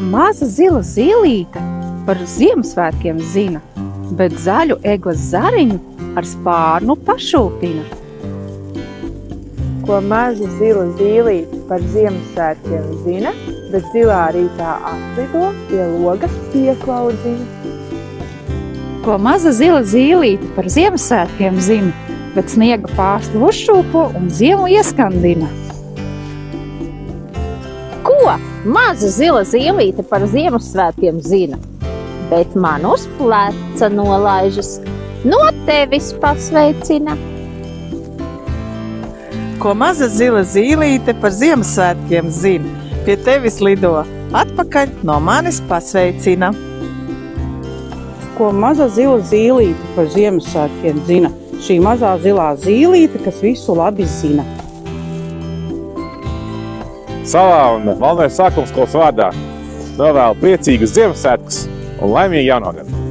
maza zila zīlīte par Ziemassvētkiem zina, bet zaļu egles zariņu ar spārnu pašūpina? Ko maza zila zīlīte par Ziemassvētkiem zina, bet zilā rītā atlido pie logas pieklaudzina? Ko maza zila zīlīte par Ziemassvētkiem zina, bet sniega pārslu uzšūpo un ziemu ieskandina? Ko maza zila zīlīte par Ziemassvētkiem zina, bet man uz pleca nolaižas, no tevis pasveicina? Ko maza zila zīlīte par Ziemassvētkiem zina, pie tevis lido, atpakaļ no manis pasveicina? Ko maza zila zīlīte par Ziemassvētkiem zina, šī mazā zilā zīlīte, kas visu labi zina? Savā un Valmieras sākumskolas vārdā novēlu priecīgus Ziemassvētkus un laimīgu jauno gadu!